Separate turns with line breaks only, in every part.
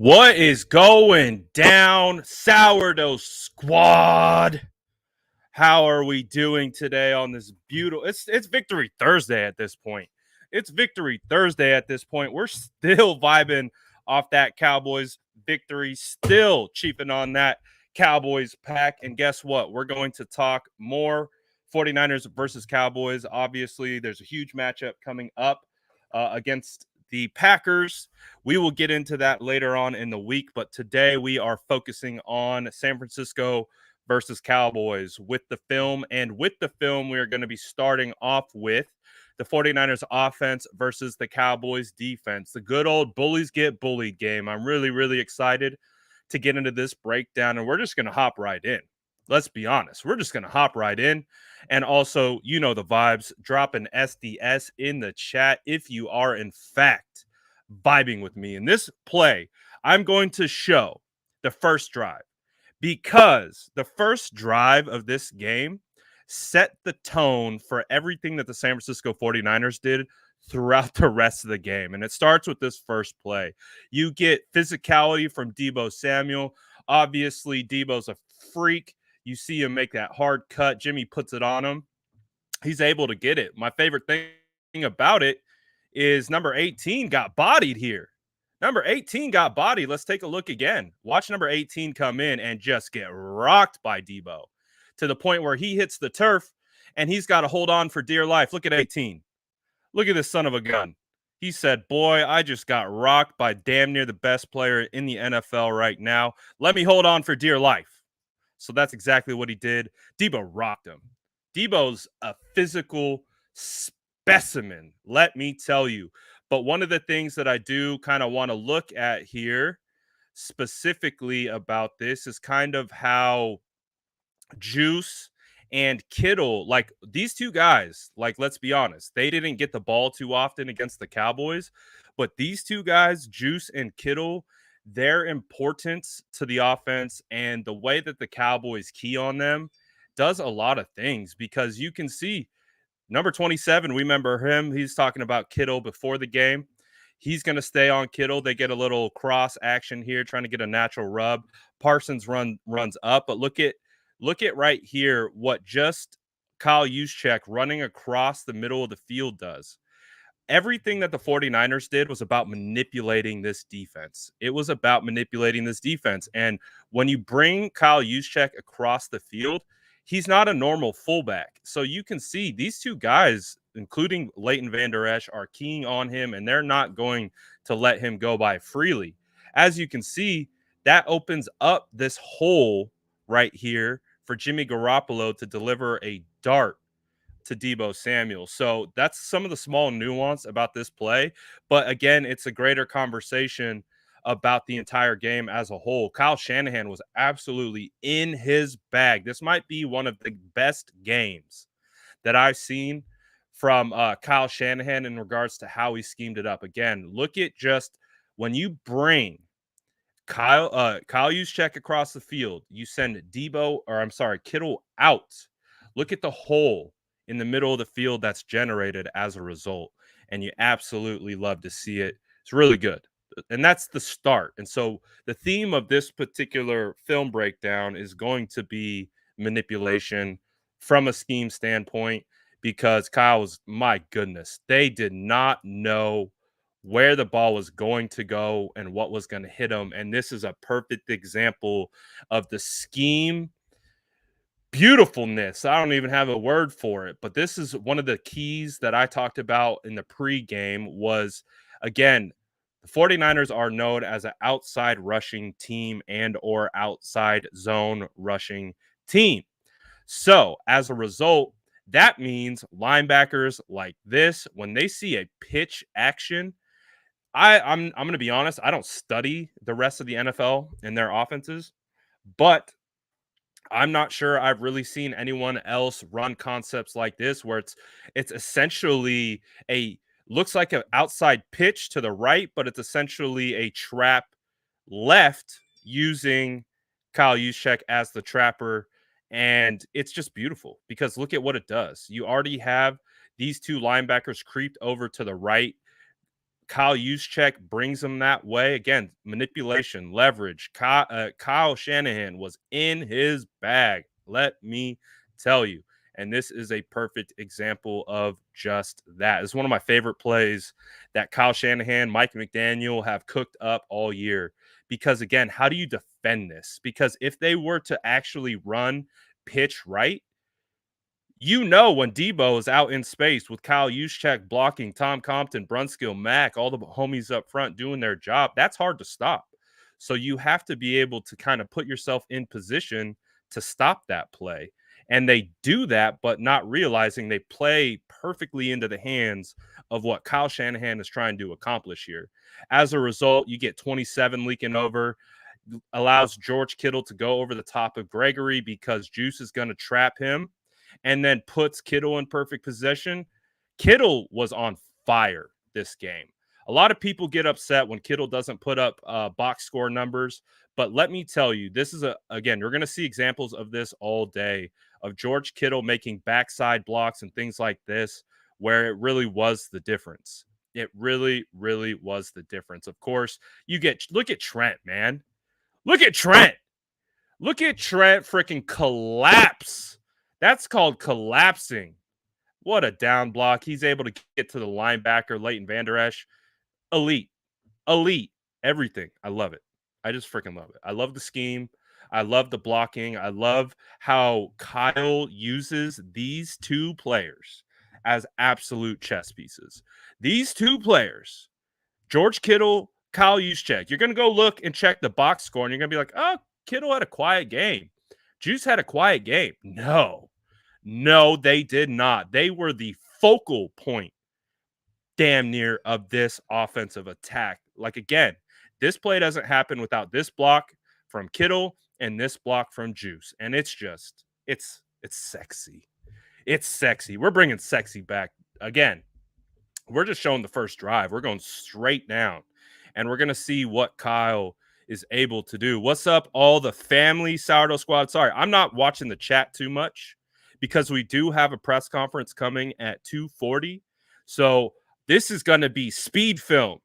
What is going down, Sourdough Squad? How are we doing today on this beautiful? It's Victory Thursday at this point. It's Victory Thursday at this point. We're still vibing off that Cowboys victory, still chiefing on that Cowboys pack. And guess what? We're going to talk more 49ers versus Cowboys. Obviously, there's a huge matchup coming up against the Packers. We will get into that later on in the week, but today we are focusing on San Francisco versus Cowboys with the film. And with the film, we are going to be starting off with the 49ers offense versus the Cowboys defense. The good old bullies get bullied game. I'm really, really excited to get into this breakdown, and we're just going to hop right in. Let's be honest. We're just going to hop right in. And also, you know the vibes. Drop an SDS in the chat if you are, in fact, vibing with me. In this play, I'm going to show the first drive because the first drive of this game set the tone for everything that the San Francisco 49ers did throughout the rest of the game. And it starts with this first play. You get physicality from Deebo Samuel. Obviously, Deebo's a freak. You see him make that hard cut. Jimmy puts it on him. He's able to get it. My favorite thing about it is number 18 got bodied here. Number 18 got bodied. Let's take a look again. Watch number 18 come in and just get rocked by Deebo to the point where he hits the turf and he's got to hold on for dear life. Look at 18. Look at this son of a gun. He said, boy, I just got rocked by damn near the best player in the NFL right now. Let me hold on for dear life. So that's exactly what he did. Deebo rocked him. Deebo's a physical specimen, let me tell you. But one of the things that I do kind of want to look at here specifically about this is kind of how Juice and Kittle, like these two guys, like let's be honest, they didn't get the ball too often against the Cowboys, but these two guys, Juice and Kittle, their importance to the offense and the way that the Cowboys key on them does a lot of things because you can see number 27, we remember him. He's talking about Kittle before the game. He's going to stay on Kittle. They get a little cross action here, trying to get a natural rub. Parsons runs up, but look at right here what just Kyle Juszczyk running across the middle of the field does. Everything that the 49ers did was about manipulating this defense. It was about manipulating this defense. And when you bring Kyle Juszczyk across the field, he's not a normal fullback. So you can see these two guys, including Leighton Vander Esch, are keying on him, and they're not going to let him go by freely. As you can see, that opens up this hole right here for Jimmy Garoppolo to deliver a dart to Deebo Samuel. So that's some of the small nuance about this play. But again, it's a greater conversation about the entire game as a whole. Kyle Shanahan was absolutely in his bag. This might be one of the best games that I've seen from Kyle Shanahan in regards to how he schemed it up. Again, look at just when you bring Kyle Juszczyk across the field, you send Kittle out. Look at the hole in the middle of the field that's generated as a result. And you absolutely love to see it. It's really good. And that's the start. And so the theme of this particular film breakdown is going to be manipulation from a scheme standpoint because Kyle's, my goodness, they did not know where the ball was going to go and what was going to hit them. And this is a perfect example of the scheme beautifulness. I don't even have a word for it, but this is one of the keys that I talked about in the pregame was, again, the 49ers are known as an outside rushing team and or outside zone rushing team. So as a result, that means linebackers like this, when they see a pitch action, I'm going to be honest, I don't study the rest of the NFL and their offenses, but I'm not sure I've really seen anyone else run concepts like this where it's essentially looks like an outside pitch to the right, but it's essentially a trap left using Kyle Juszczyk as the trapper. And it's just beautiful because look at what it does. You already have these two linebackers creeped over to the right. Kyle Juszczyk brings him that way. Again, manipulation, leverage. Kyle Shanahan was in his bag, let me tell you. And this is a perfect example of just that. It's one of my favorite plays that Kyle Shanahan, Mike McDaniel have cooked up all year. Because, again, how do you defend this? Because if they were to actually run pitch right, when Debo is out in space with Kyle Juszczyk blocking, Tom Compton, Brunskill, Mack, all the homies up front doing their job, that's hard to stop. So you have to be able to kind of put yourself in position to stop that play. And they do that, but not realizing they play perfectly into the hands of what Kyle Shanahan is trying to accomplish here. As a result, you get 27 leaking over, allows George Kittle to go over the top of Gregory because Juice is going to trap him, and then puts Kittle in perfect possession. Kittle was on fire this game. A lot of people get upset when Kittle doesn't put up box score numbers, but let me tell you, this is again, you're going to see examples of this all day of George Kittle making backside blocks and things like this, where it really was the difference. It really, really was the difference. Of course, look at Trent, man. Look at Trent. Look at Trent freaking collapse. That's called collapsing. What a down block. He's able to get to the linebacker, Leighton Vander Esch. Elite. Elite. Everything. I love it. I just freaking love it. I love the scheme. I love the blocking. I love how Kyle uses these two players as absolute chess pieces. These two players, George Kittle, Kyle Juszczyk. You're going to go look and check the box score, and you're going to be like, oh, Kittle had a quiet game. Juice had a quiet game. No, they did not. They were the focal point, damn near, of this offensive attack. Like, again, this play doesn't happen without this block from Kittle and this block from Juice. And it's just, it's sexy. It's sexy. We're bringing sexy back. Again, we're just showing the first drive. We're going straight down, and we're going to see what Kyle is able to do. What's up, all the family Sourdough Squad? Sorry, I'm not watching the chat too much because we do have a press conference coming at 2:40. So this is going to be speed film.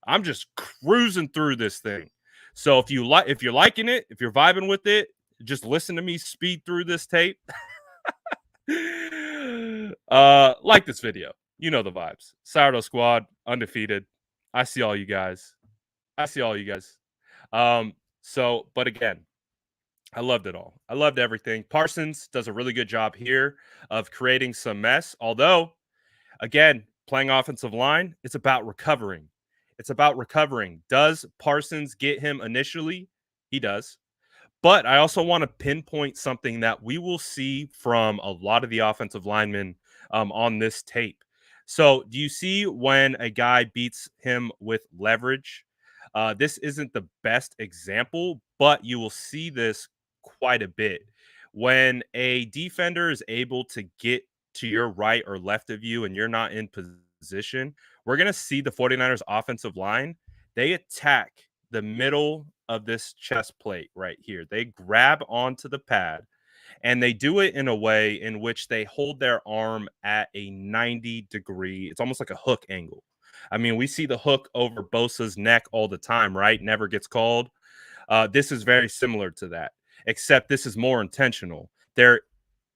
I'm just cruising through this thing. So if you're liking it, if you're vibing with it, just listen to me speed through this tape. Like this video. You know the vibes. Sourdough Squad, undefeated. I see all you guys. But again, I loved it all. I loved everything. Parsons does a really good job here of creating some mess. Although, again, playing offensive line, it's about recovering. Does Parsons get him initially? He does. But I also want to pinpoint something that we will see from a lot of the offensive linemen on this tape. So do you see when a guy beats him with leverage? This isn't the best example, but you will see this quite a bit. When a defender is able to get to your right or left of you and you're not in position, we're going to see the 49ers offensive line. They attack the middle of this chest plate right here. They grab onto the pad, and they do it in a way in which they hold their arm at a 90-degree. It's almost like a hook angle. I mean, we see the hook over Bosa's neck all the time, right? Never gets called. This is very similar to that, except this is more intentional.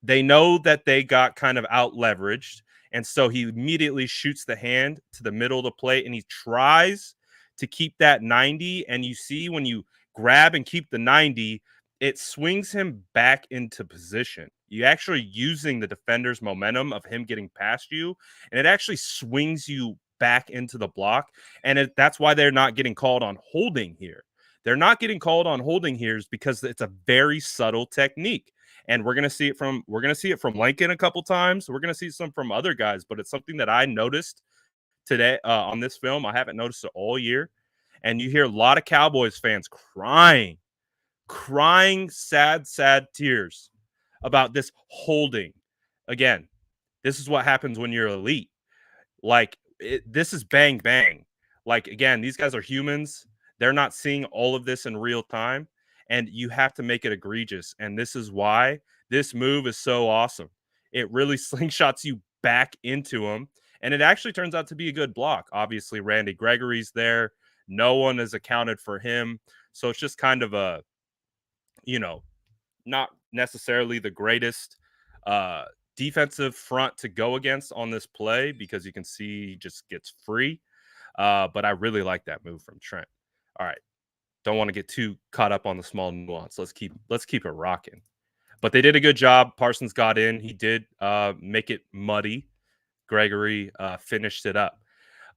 They know that they got kind of out leveraged, and so he immediately shoots the hand to the middle of the plate, and he tries to keep that 90. And you see when you grab and keep the 90, it swings him back into position. You're actually using the defender's momentum of him getting past you, and it actually swings you back into the block. And that's why they're not getting called on holding here. They're not getting called on holding here is because it's a very subtle technique. And we're gonna see it from Lincoln a couple times. We're gonna see some from other guys, but it's something that I noticed today on this film. I haven't noticed it all year. And you hear a lot of Cowboys fans crying sad tears about this holding. Again, this is what happens when you're elite. Like, this is bang bang. Like, again, these guys are humans. They're not seeing all of this in real time, and you have to make it egregious. And this is why this move is so awesome. It really slingshots you back into him, And it actually turns out to be a good block. Obviously, Randy Gregory's there. No one has accounted for him. So it's just kind of a, you know, not necessarily the greatest uh, defensive front to go against on this play because you can see he just gets free. But I really like that move from Trent. All right. Don't want to get too caught up on the small nuance. Let's keep it rocking. But they did a good job. Parsons got in. He did make it muddy. Gregory finished it up.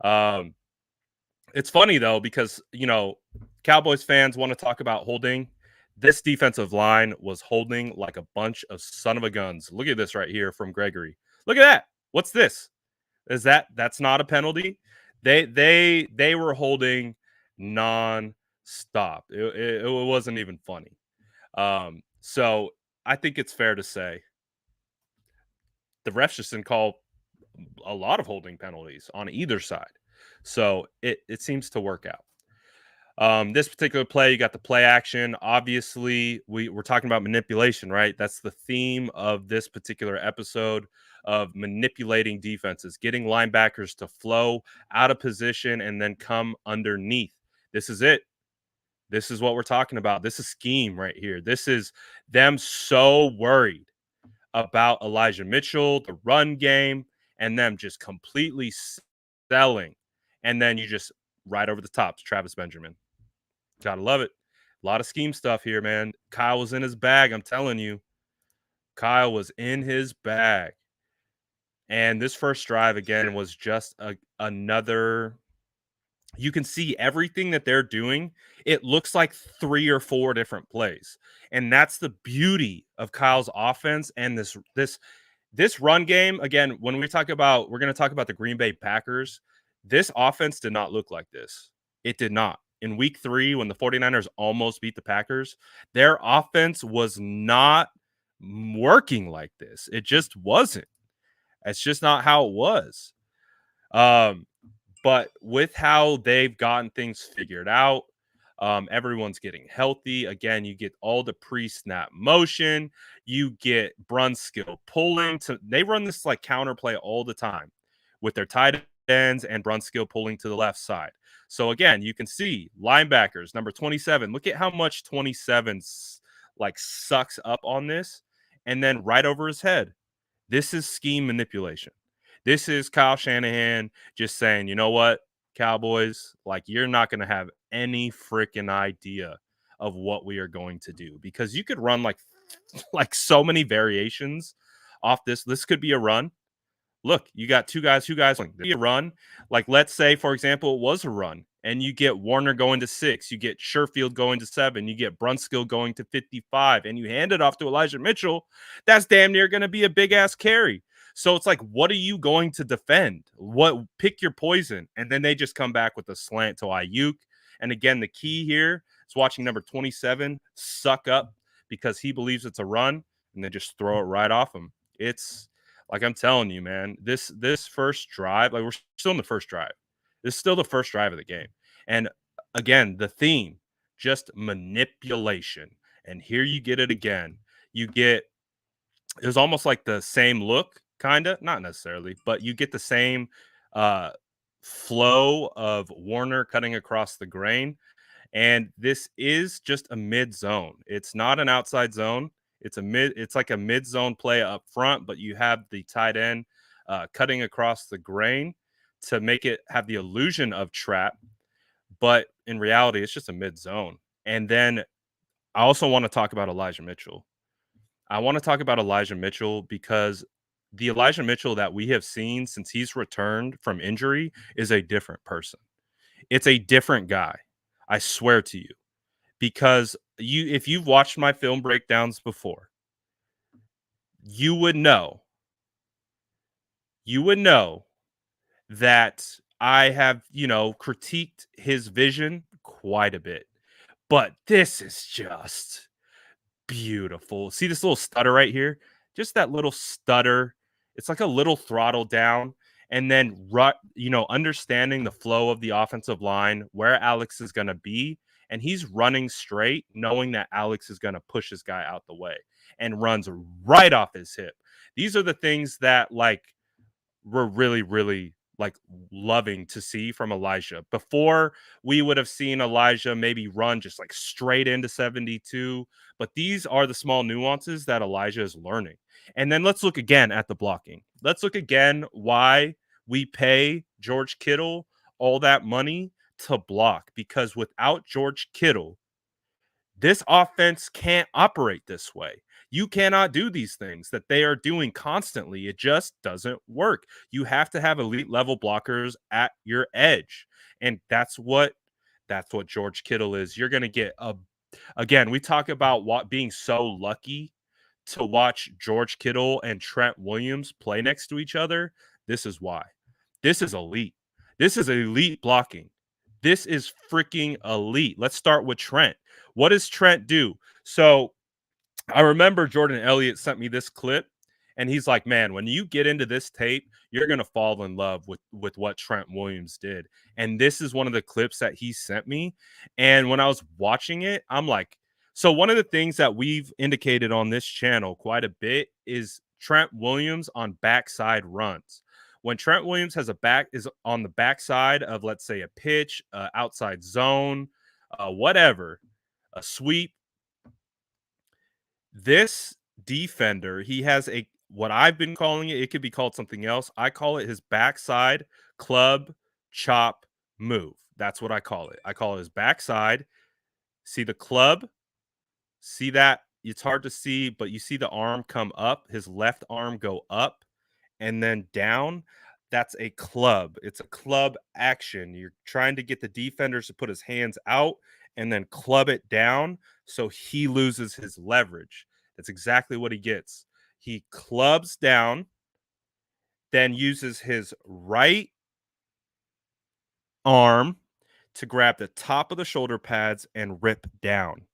Um, it's funny though because Cowboys fans want to talk about holding. This defensive line was holding like a bunch of son of a guns. Look at this right here from Gregory. Look at that. What's this? That's not a penalty? They were holding non-stop. It wasn't even funny. So I think it's fair to say the refs just didn't call a lot of holding penalties on either side. So it seems to work out. This particular play, you got the play action. Obviously, we're talking about manipulation, right? That's the theme of this particular episode of manipulating defenses, getting linebackers to flow out of position and then come underneath. This is it. This is what we're talking about. This is scheme right here. This is them so worried about Elijah Mitchell, the run game, and them just completely selling. And then you just right over the top to Travis Benjamin. Gotta love it. A lot of scheme stuff here, man. Kyle was in his bag. I'm telling you. Kyle was in his bag. And this first drive, again, was just another. You can see everything that they're doing. It looks like 3 or 4 different plays. And that's the beauty of Kyle's offense and this run game. Again, when we're going to talk about the Green Bay Packers. This offense did not look like this. It did not. In week 3, when the 49ers almost beat the Packers, their offense was not working like this. It just wasn't. It's just not how it was. But with how they've gotten things figured out, everyone's getting healthy. Again, you get all the pre-snap motion. You get Brunskill pulling. They run this like counter play all the time with their tight ends and Brunskill pulling to the left side. So again, you can see linebackers, number 27. Look at how much 27 like sucks up on this. And then right over his head. This is scheme manipulation. This is Kyle Shanahan just saying, you know what, Cowboys, like you're not going to have any freaking idea of what we are going to do because you could run like so many variations off this. This could be a run. Look, you got two guys be a run. Like let's say, for example, it was a run and you get Warner going to 6, you get Sherfield going to 7, you get Brunskill going to 55, and you hand it off to Elijah Mitchell. That's damn near going to be a big ass carry. So it's like, what are you going to defend? Pick your poison. And then they just come back with a slant to Aiyuk. And again, the key here is watching number 27 suck up because he believes it's a run and then just throw it right off him. It's like I'm telling you, man, this first drive, like we're still in the first drive. This is still the first drive of the game. And again, the theme, just manipulation. And here you get it again. It was almost like the same look, kind of, not necessarily, but you get the same flow of Warner cutting across the grain. And this is just a mid zone. It's not an outside zone. It's like a mid zone play up front, but you have the tight end cutting across the grain to make it have the illusion of trap. But in reality, it's just a mid zone. And then I also want to talk about Elijah Mitchell. I want to talk about Elijah Mitchell because the Elijah Mitchell that we have seen since he's returned from injury is a different person. It's a different guy. I swear to you. Because if you've watched my film breakdowns before, you would know that I have, critiqued his vision quite a bit. But this is just beautiful. See this little stutter right here? Just that little stutter. It's like a little throttle down. And then, understanding the flow of the offensive line, where Alex is going to be. And he's running straight, knowing that Alex is going to push his guy out the way and runs right off his hip. These are the things that, were really, really like loving to see from Elijah. Before, we would have seen Elijah maybe run just like straight into 72, but these are the small nuances that Elijah is learning. And then let's look again at the blocking. Let's look again why we pay George Kittle all that money to block, because without George Kittle, this offense can't operate this way. You cannot do these things that they are doing constantly. It just doesn't work. You have to have elite level blockers at your edge. And that's what George Kittle is. You're going to get a again, we talk about what being so lucky to watch George Kittle and Trent Williams play next to each other. This is why. This is elite. This is elite blocking. This is freaking elite. Let's start with Trent. What does Trent do? So I remember Jordan Elliott sent me this clip, and he's like, "Man, when you get into this tape, you're gonna fall in love with what Trent Williams did." And this is one of the clips that he sent me. And when I was watching it, I'm like, so one of the things that we've indicated on this channel quite a bit is Trent Williams on backside runs. When Trent Williams is on the backside of, let's say, a pitch, outside zone, whatever, a sweep, this defender, he has a what I've been calling it could be called something else. I call it his backside club chop move. That's what I call it. I call it his backside. See the club? See that? It's hard to see, but you see the arm come up, his left arm go up and then down. That's a club. It's a club action. You're trying to get the defenders to put his hands out and then club it down so he loses his leverage. That's exactly what he gets. He clubs down, then uses his right arm to grab the top of the shoulder pads and rip down.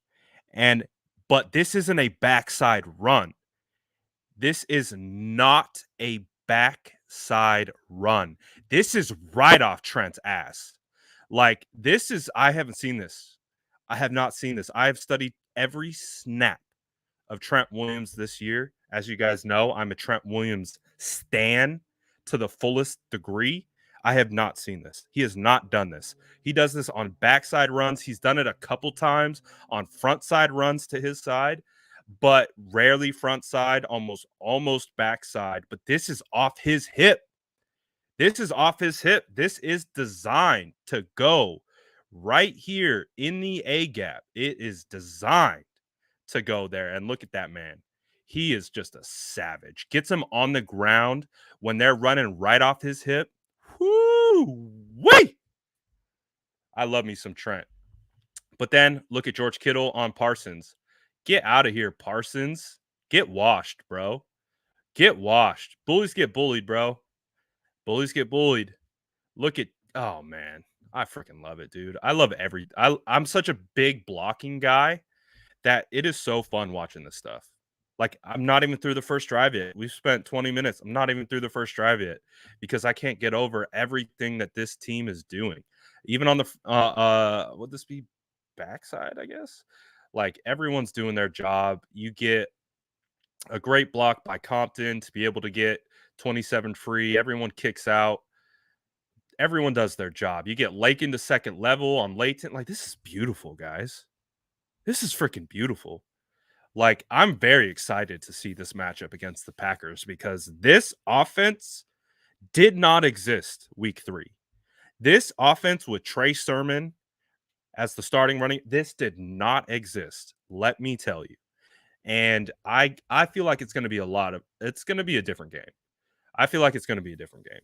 But this isn't a backside run. This is not a backside run. This is right off Trent's ass. Like, I haven't seen this. I have not seen this. I have studied every snap of Trent Williams this year. As you guys know, I'm a Trent Williams stan to the fullest degree. I have not seen this. He has not done this. He does this on backside runs. He's done it a couple times on front side runs to his side, but rarely front side, almost backside. But this is off his hip. This is off his hip. This is designed to go right here in the A gap. It is designed to go there. And look at that man. He is just a savage. Gets him on the ground when they're running right off his hip. Whoo! Wait! I love me some Trent. But then look at George Kittle on Parsons. Get out of here, Parsons. Get washed, bro. Get washed. Bullies get bullied, bro. Bullies get bullied. Look at, oh man, I freaking love it, dude. I love I'm such a big blocking guy that it is so fun watching this stuff. Like, I'm not even through the first drive yet. We've spent 20 minutes. I'm not even through the first drive yet because I can't get over everything that this team is doing. Even on the would this be backside, I guess? Like, everyone's doing their job. You get a great block by Compton to be able to get 27 free. Everyone kicks out. Everyone does their job. You get Lake into second level on Layton. Like, this is beautiful, guys. This is freaking beautiful. Like, I'm very excited to see this matchup against the Packers because this offense did not exist week 3. This offense with Trey Sermon as the starting running, this did not exist. Let me tell you. And I feel like it's going to be it's going to be a different game. I feel like it's going to be a different game.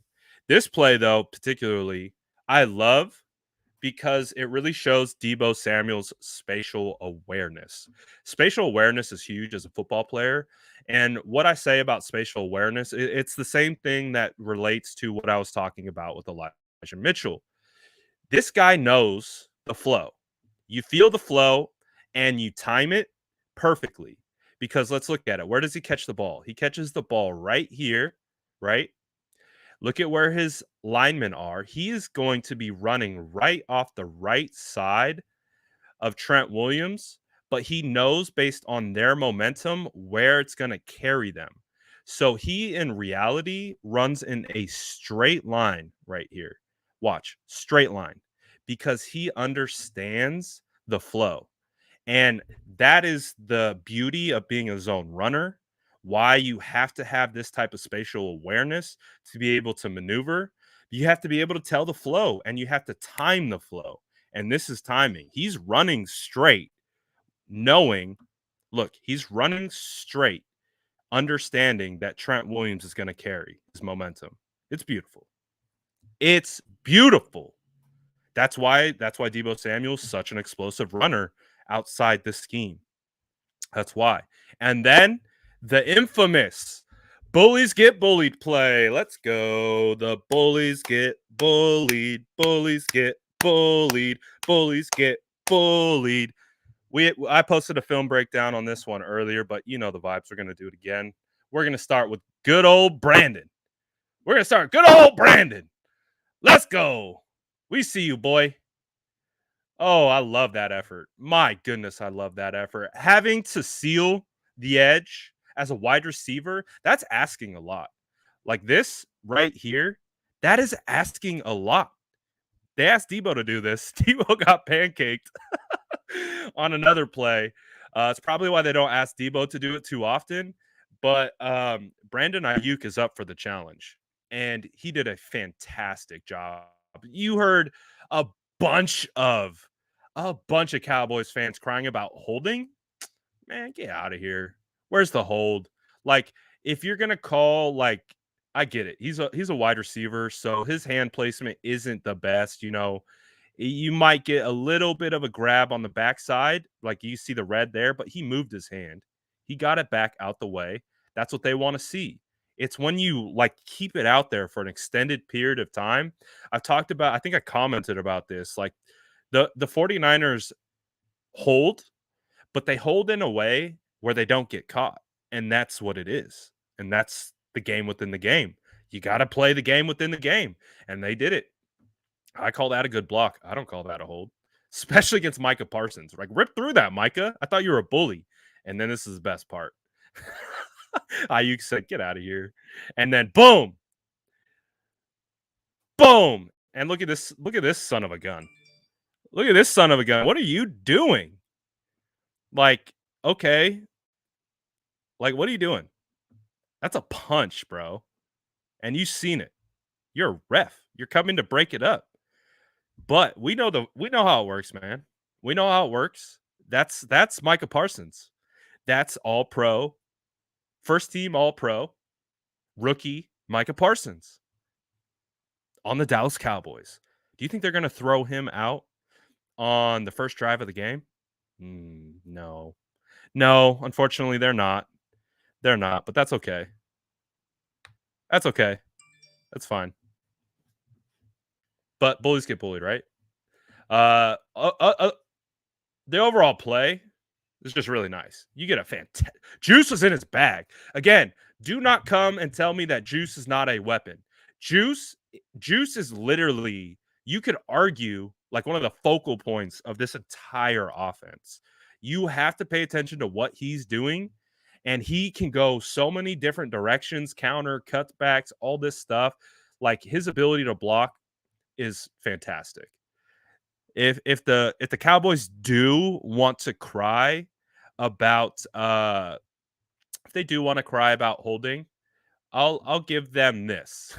This play, though, particularly, I love because it really shows Deebo Samuel's spatial awareness. Spatial awareness is huge as a football player. And what I say about spatial awareness, it's the same thing that relates to what I was talking about with Elijah Mitchell. This guy knows the flow. You feel the flow and you time it perfectly. Because let's look at it. Where does he catch the ball? He catches the ball right here, right? Look at where his linemen are. He is going to be running right off the right side of Trent Williams, but he knows based on their momentum where it's going to carry them. So he in reality runs in a straight line right here. Watch, straight line because he understands the flow. And that is the beauty of being a zone runner. Why you have to have this type of spatial awareness to be able to maneuver. You have to be able to tell the flow and you have to time the flow. And this is timing. He's running straight, knowing, look, he's running straight, understanding that Trent Williams is going to carry his momentum. It's beautiful. It's beautiful. That's why Debo Samuel's such an explosive runner outside the scheme. That's why. And then the infamous bullies get bullied play. Let's go. The bullies get bullied. Bullies get bullied. Bullies get bullied. I posted a film breakdown on this one earlier, but you know the vibes. We're going to do it again. We're going to start with good old Brandon. We're going to start good old Brandon. Let's go. We see you, boy. Oh, I love that effort. My goodness, I love that effort. Having to seal the edge as a wide receiver, that's asking a lot. Like this right here, that is asking a lot. They asked Debo to do this. Debo got pancaked on another play. It's probably why they don't ask Debo to do it too often. But Brandon Aiyuk is up for the challenge, and he did a fantastic job. You heard a bunch of Cowboys fans crying about holding. Man, get out of here. Where's the hold? Like, if you're gonna call, like, I get it. He's a wide receiver, so his hand placement isn't the best. You might get a little bit of a grab on the backside, like you see the red there, but he moved his hand. He got it back out the way. That's what they want to see. It's when you like keep it out there for an extended period of time. I think I commented about this. Like the 49ers hold, but they hold in a way where they don't get caught. And that's what it is. And that's the game within the game. You got to play the game within the game. And they did it. I call that a good block. I don't call that a hold, especially against Micah Parsons. Like, rip through that, Micah. I thought you were a bully. And then this is the best part. Aiyuk said, get out of here. And then boom. Boom. And look at this. Look at this son of a gun. Look at this son of a gun. What are you doing? Like, okay. Like, what are you doing? That's a punch, bro. And you've seen it. You're a ref. You're coming to break it up. But we know how it works, man. We know how it works. That's Micah Parsons. That's all pro. First team all pro. Rookie Micah Parsons on the Dallas Cowboys. Do you think they're going to throw him out on the first drive of the game? No. No, unfortunately they're not. They're not, but that's okay. That's okay. That's fine. But bullies get bullied, right? The overall play is just really nice. You get a fantastic Juice was in his bag. Again, do not come and tell me that Juice is not a weapon. Juice is literally, you could argue, like one of the focal points of this entire offense. You have to pay attention to what he's doing, and he can go so many different directions, counter, cutbacks, all this stuff. Like his ability to block is fantastic. If the Cowboys do want to cry about if they do want to cry about holding, I'll give them this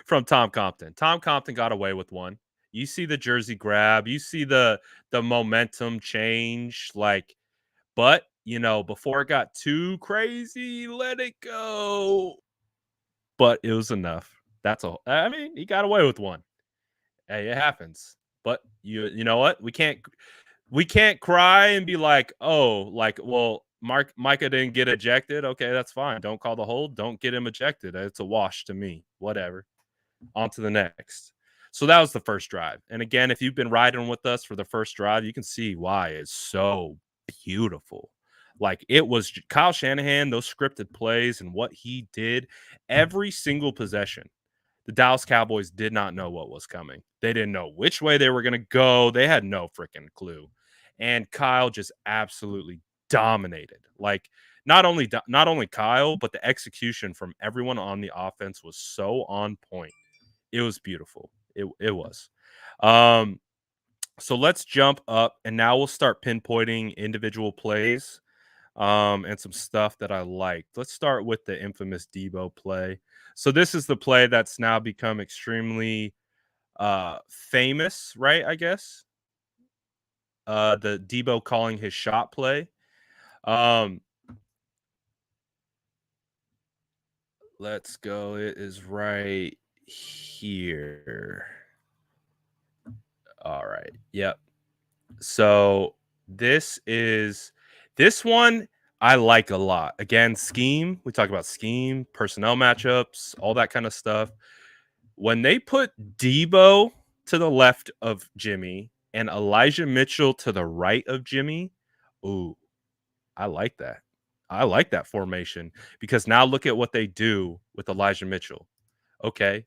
from Tom Compton. Tom Compton got away with one. You see the jersey grab, you see the momentum change, like, but before it got too crazy, let it go. But it was enough. That's all. I mean, he got away with one. Hey, it happens. But you know what? We can't cry and be like, oh, like, well, Micah didn't get ejected. Okay, that's fine. Don't call the hold. Don't get him ejected. It's a wash to me. Whatever. On to the next. So that was the first drive. And again, if you've been riding with us for the first drive, you can see why it's so beautiful. Like it was Kyle Shanahan, those scripted plays and what he did every single possession. The Dallas Cowboys did not know what was coming. They didn't know which way they were going to go. They had no freaking clue. And Kyle just absolutely dominated. Like not only Kyle, but the execution from everyone on the offense was so on point. It was beautiful. It was. Um, so let's jump up, and now we'll start pinpointing individual plays, and some stuff that I liked. Let's start with the infamous Debo play. So this is the play that's now become extremely famous, right? I guess the Debo calling his shot play. Um, let's go. It is right here. All right. Yep. So this one I like a lot. Again, scheme. We talk about scheme, personnel matchups, all that kind of stuff. When they put Debo to the left of Jimmy and Elijah Mitchell to the right of Jimmy, ooh, I like that. I like that formation because now look at what they do with Elijah Mitchell. Okay.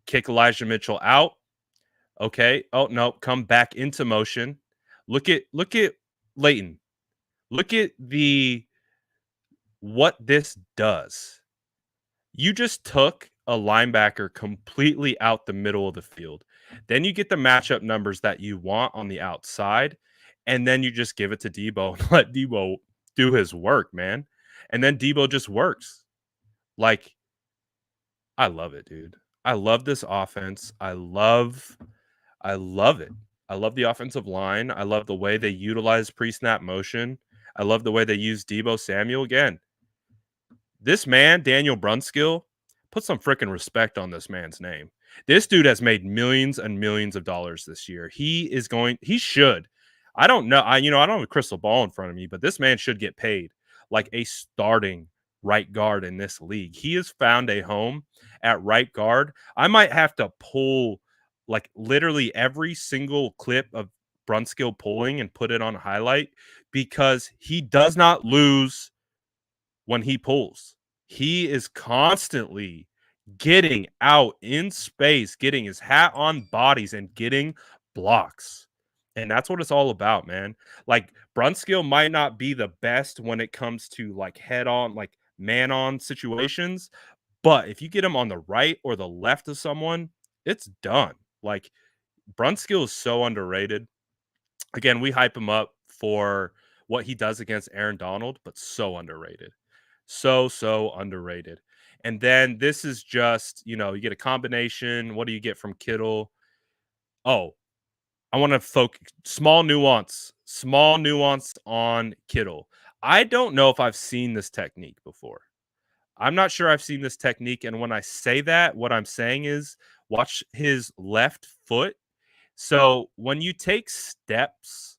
Kick Elijah Mitchell out. Okay. Oh no, come back into motion. Look at Leighton. Look at the what this does. You just took a linebacker completely out the middle of the field. Then you get the matchup numbers that you want on the outside, and then you just give it to Debo and let Debo do his work, man. And then Debo just works. Like, I love it, dude. I love this offense. I love it. I love the offensive line. I love the way they utilize pre-snap motion. I love the way they use Debo Samuel again. This man, Daniel Brunskill, put some freaking respect on this man's name. This dude has made millions and millions of dollars this year. He should. I don't know. I don't have a crystal ball in front of me, but this man should get paid like a starting right guard in this league. He has found a home at right guard. I might have to pull like literally every single clip of Brunskill pulling and put it on highlight because he does not lose when he pulls. He is constantly getting out in space, getting his hat on bodies and getting blocks. And that's what it's all about, man. Like Brunskill might not be the best when it comes to like head on, like man on situations, but if you get him on the right or the left of someone, it's done. Like Brunskill is so underrated. Again, we hype him up for what he does against Aaron Donald, but so underrated. So underrated. And then this is just, you get a combination. What do you get from Kittle? Oh, I want to focus small nuance on Kittle. I don't know if I've seen this technique before. I'm not sure I've seen this technique. And when I say that, what I'm saying is watch his left foot. So when you take steps,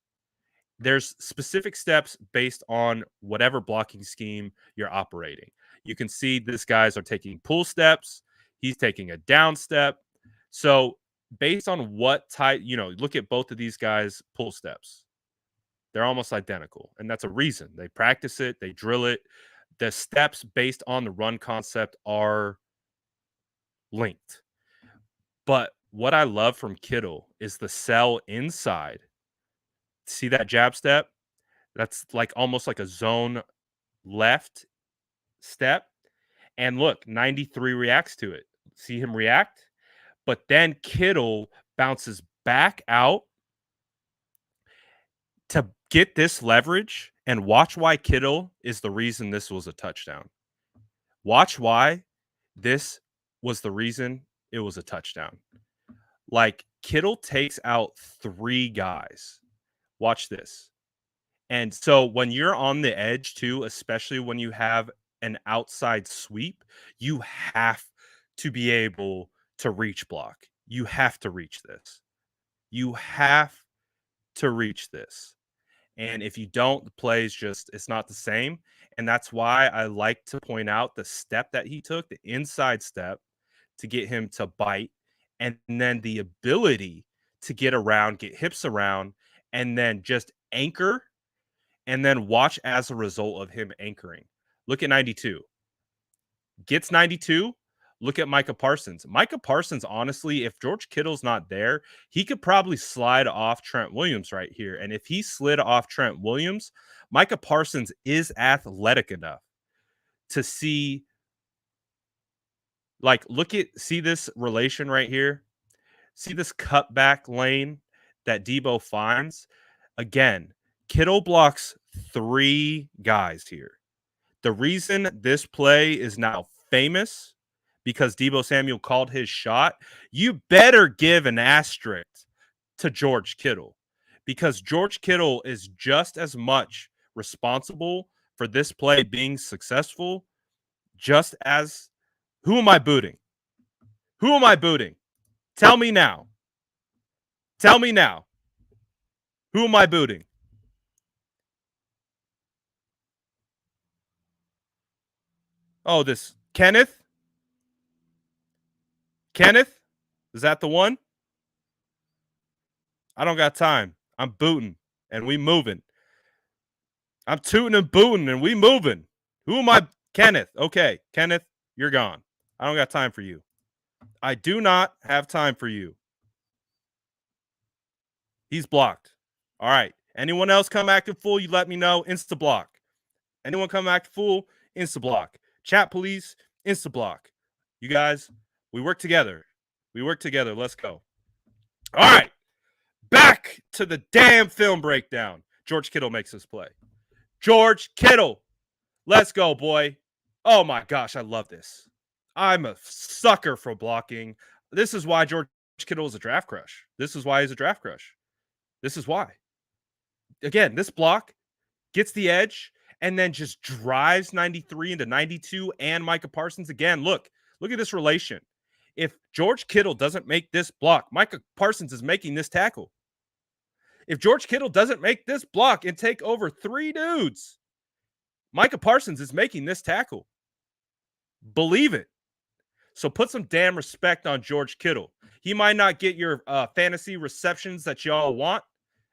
there's specific steps based on whatever blocking scheme you're operating. You can see these guys are taking pull steps. He's taking a down step. So based on what type, look at both of these guys' pull steps. They're almost identical. And that's a reason. They practice it, they drill it. The steps based on the run concept are linked. But what I love from Kittle is the sell inside. See that jab step? That's like almost like a zone left step. And look, 93 reacts to it. See him react? But then Kittle bounces back out to get this leverage. And watch why Kittle is the reason this was a touchdown. Watch why this was the reason it was a touchdown. Like Kittle takes out 3 guys. Watch this. And so when you're on the edge too, especially when you have an outside sweep, you have to be able to reach block. You have to reach this. You have to reach this. And if you don't, the play is just, it's not the same. And that's why I like to point out the step that he took, the inside step to get him to bite, and then the ability to get around, get hips around, and then just anchor and then watch as a result of him anchoring. Look at 92. Gets 92. Look at Micah Parsons. Micah Parsons, honestly, if George Kittle's not there, he could probably slide off Trent Williams right here. And if he slid off Trent Williams, Micah Parsons is athletic enough to see, like, see this relation right here. See this cutback lane that Debo finds? Again, Kittle blocks 3 guys here. The reason this play is now famous because Debo Samuel called his shot, you better give an asterisk to George Kittle because George Kittle is just as much responsible for this play being successful, just as who am I booting? Who am I booting? Tell me now. Tell me now. Who am I booting? Oh, this Kenneth? Kenneth? Is that the one? I don't got time. I'm booting and we moving. I'm tooting and booting and we moving. Who am I? Kenneth. Okay, Kenneth, you're gone. I don't got time for you. I do not have time for you. He's blocked. All right. Anyone else come active full, you let me know. Insta block. Anyone come active full, insta block. Chat, please. Insta block. You guys, we work together. We work together. Let's go. All right. Back to the damn film breakdown. George Kittle makes this play. George Kittle. Let's go, boy. Oh my gosh, I love this. I'm a sucker for blocking. This is why George Kittle is a draft crush. This is why he's a draft crush. This is why. Again, this block gets the edge and then just drives 93 into 92 and Micah Parsons again. Look at this relation. If George Kittle doesn't make this block, Micah Parsons is making this tackle. If George Kittle doesn't make this block and take over 3 dudes, Micah Parsons is making this tackle. Believe it. So put some damn respect on George Kittle. He might not get your fantasy receptions that y'all want.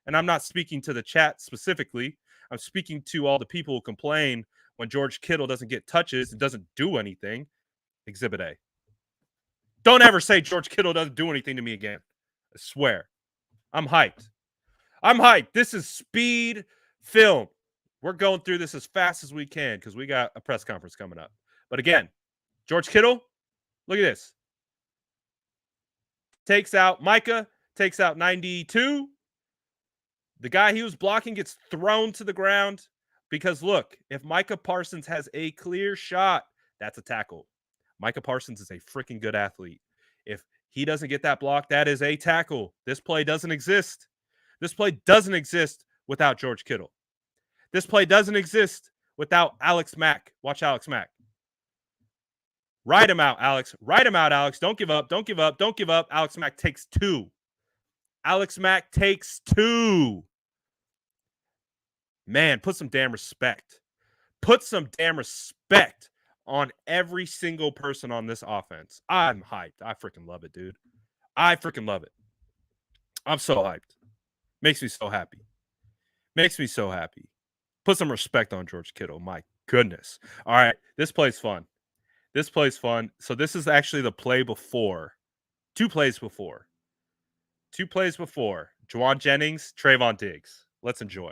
And I'm not speaking to the chat specifically. I'm speaking to all the people who complain when George Kittle doesn't get touches and doesn't do anything. Exhibit A. Don't ever say George Kittle doesn't do anything to me again. I swear. I'm hyped. I'm hyped. This is speed film. We're going through this as fast as we can because we got a press conference coming up. But again, George Kittle, look at this. Takes out Micah, takes out 92. The guy he was blocking gets thrown to the ground because, look, if Micah Parsons has a clear shot, that's a tackle. Micah Parsons is a freaking good athlete. If he doesn't get that block, that is a tackle. This play doesn't exist. This play doesn't exist without George Kittle. This play doesn't exist without Alex Mack. Watch Alex Mack. Ride him out, Alex. Ride him out, Alex. Don't give up. Don't give up. Don't give up. Alex Mack takes 2. Alex Mack takes 2. Man, put some damn respect. Put some damn respect on every single person on this offense. I'm hyped. I freaking love it, dude. I freaking love it. I'm so hyped. Makes me so happy. Makes me so happy. Put some respect on George Kittle. My goodness. All right. This play's fun. This play's fun. So this is actually the play before. 2 plays before. 2 plays before. Juwan Jennings, Trayvon Diggs. Let's enjoy.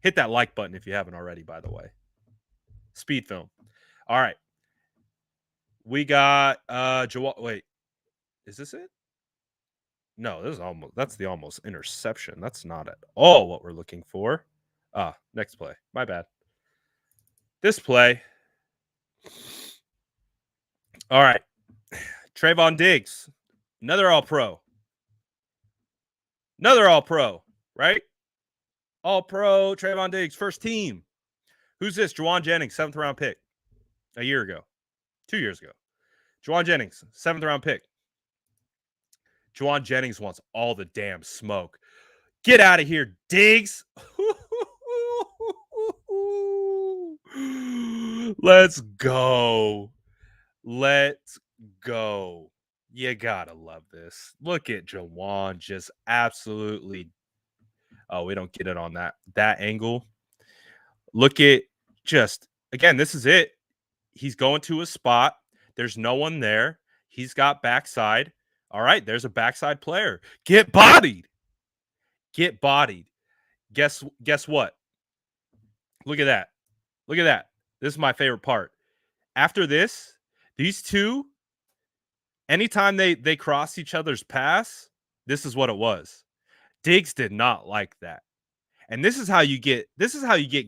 Hit that like button if you haven't already, by the way. Speed film. All right. We got wait. Is this it? No, that's the almost interception. That's not at all what we're looking for. Next play. My bad. This play. All right. Trayvon Diggs. Another all-pro. Another all-pro, right? All-pro, Trayvon Diggs, first team. Who's this? Juwan Jennings, 7th round pick. A year ago. 2 years ago. Juwan Jennings, 7th round pick. Juwan Jennings wants all the damn smoke. Get out of here, Diggs. Let's go. Let's go. You gotta love this. Look at Juwan just absolutely. Oh, we don't get it on that angle. Look at just, again, this is it. He's going to a spot. There's no one there. He's got backside. All right, there's a backside player. Get bodied. Get bodied. Guess what? Look at that. Look at that. This is my favorite part. After this, these two, anytime they cross each other's paths, this is what it was. Diggs did not like that. And this is how you get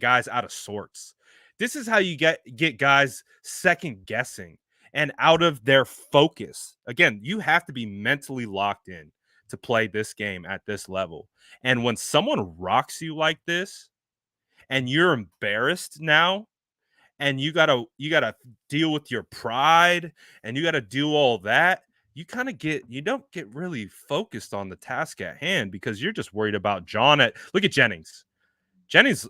guys out of sorts. This is how you get guys second guessing and out of their focus. Again, you have to be mentally locked in to play this game at this level. And when someone rocks you like this and you're embarrassed now and you gotta deal with your pride and you gotta do all that, you don't get really focused on the task at hand because you're just worried about John. At Look at Jennings. Jennings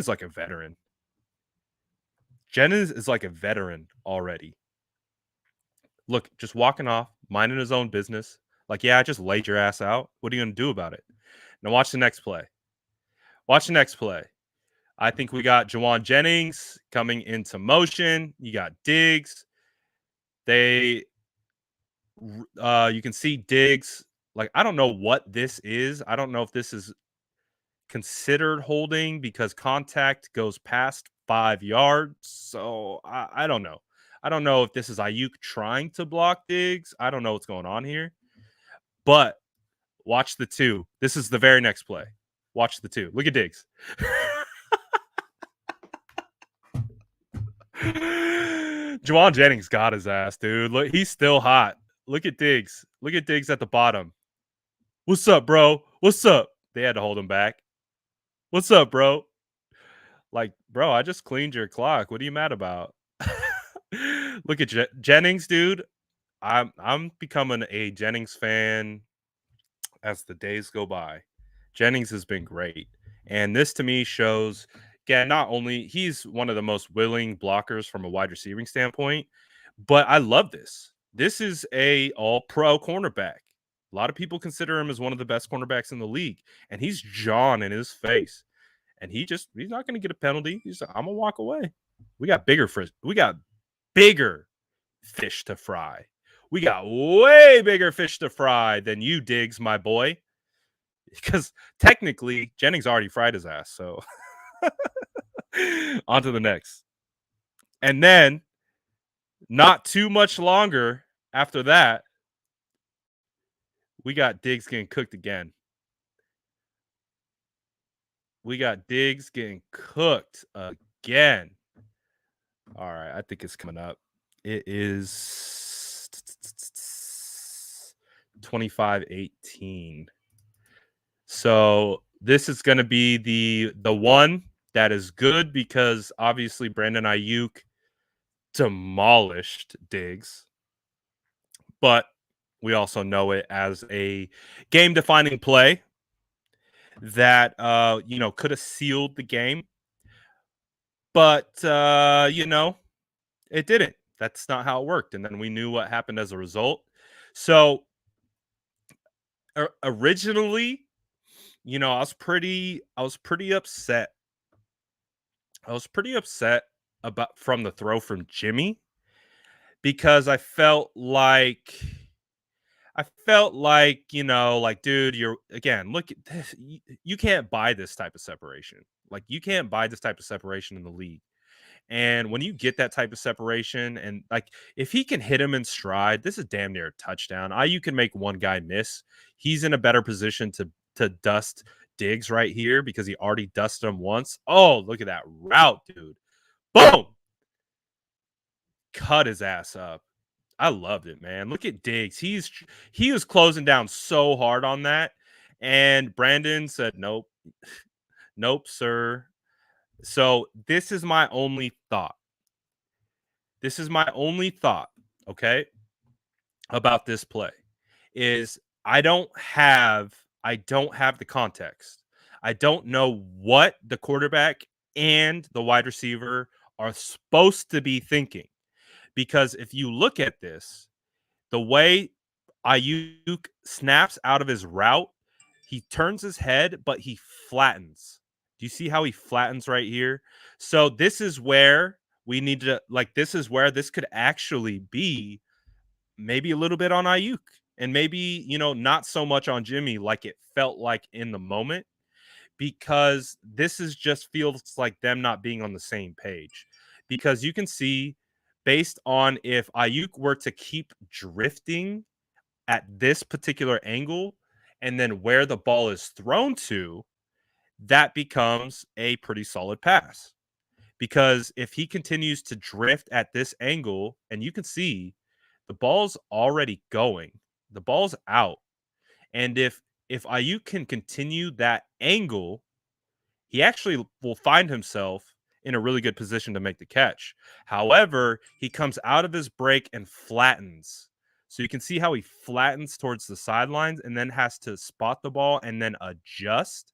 like a veteran. Jennings is like a veteran already. Look, just walking off, minding his own business. Like, yeah, I just laid your ass out. What are you gonna do about it? Now watch the next play. Watch the next play. I think we got Jawan Jennings coming into motion. You got Diggs. They you can see Diggs. Like, I don't know what this is. I don't know if this is considered holding because contact goes past 5 yards. So I don't know. I don't know if this is Aiyuk trying to block Diggs. I don't know what's going on here. But watch the two. This is the very next play. Watch the two. Look at Diggs. Jawan Jennings got his ass, dude. Look, he's still hot. Look at Diggs. Look at Diggs at the bottom. What's up, bro? What's up? They had to hold him back. What's up, bro? Like, bro, I just cleaned your clock. What are you mad about? Look at Jennings, dude. I'm becoming a Jennings fan as the days go by. Jennings has been great. And this to me shows, again, not only he's one of the most willing blockers from a wide receiving standpoint, but I love this. This is a all-pro cornerback. A lot of people consider him as one of the best cornerbacks in the league, and he's John in his face. And he's not going to get a penalty. He's like, I'm gonna walk away. We got bigger fish to fry. We got way bigger fish to fry than you, Diggs, my boy. Because technically, Jennings already fried his ass. So on to the next. And then, not too much longer after that, we got Diggs getting cooked again. We got Diggs getting cooked again. All right, I think it's coming up. It is 25-18. So this is going to be the one that is good because obviously Brandon Aiyuk demolished Diggs. But we also know it as a game-defining play that could have sealed the game. But it didn't. That's not how it worked. And then we knew what happened as a result. So originally, I was pretty upset. I was pretty upset about from the throw from Jimmy because I felt like like, dude, look at this. You can't buy this type of separation. Like, you can't buy this type of separation in the league. And when you get that type of separation, and like if he can hit him in stride, this is damn near a touchdown. You can make one guy miss. He's in a better position to dust Diggs right here because he already dusted him once. Oh, look at that route, dude. Boom. Cut his ass up. I loved it, man. Look at Diggs. He was closing down so hard on that. And Brandon said, nope. Nope, sir. So this is my only thought. Okay, about this play is I don't have the context. I don't know what the quarterback and the wide receiver are supposed to be thinking. Because if you look at this, the way Aiyuk snaps out of his route, he turns his head, but he flattens. Do you see how he flattens right here? So this is where we need to this is where this could actually be maybe a little bit on Aiyuk and maybe, not so much on Jimmy like it felt like in the moment because this is just feels like them not being on the same page. Because you can see, based on if Aiyuk were to keep drifting at this particular angle and then where the ball is thrown to, that becomes a pretty solid pass. Because if he continues to drift at this angle, and you can see the ball's already going, the ball's out. And if Ayuk can continue that angle, he actually will find himself in a really good position to make the catch. However, he comes out of his break and flattens. So you can see how he flattens towards the sidelines and then has to spot the ball and then adjust,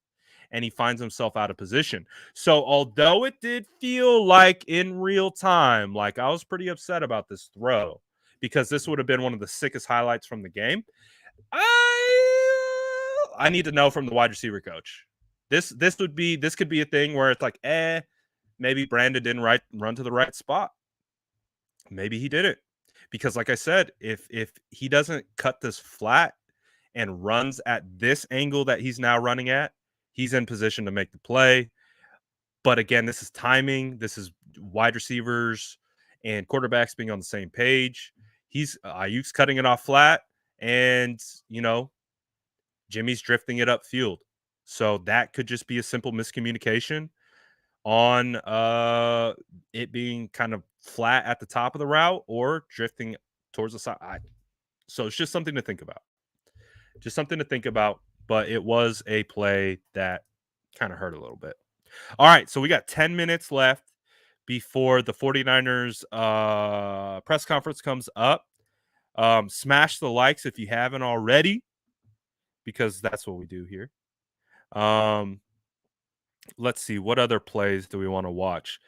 and he finds himself out of position. So although it did feel like in real time, like I was pretty upset about this throw because this would have been one of the sickest highlights from the game. I need to know from the wide receiver coach. This could be a thing where it's like, maybe Brandon didn't run to the right spot. Maybe he didn't. Because like I said, if he doesn't cut this flat and runs at this angle that he's now running at, he's in position to make the play. But again, this is timing. This is wide receivers and quarterbacks being on the same page. Ayuk's cutting it off flat, and Jimmy's drifting it upfield. So that could just be a simple miscommunication on it being kind of flat at the top of the route or drifting towards the side. So it's just something to think about. But it was a play that kind of hurt a little bit. All right, so we got 10 minutes left before the 49ers press conference comes up. Smash the likes if you haven't already, because that's what we do here. Let's see, what other plays do we want to watch?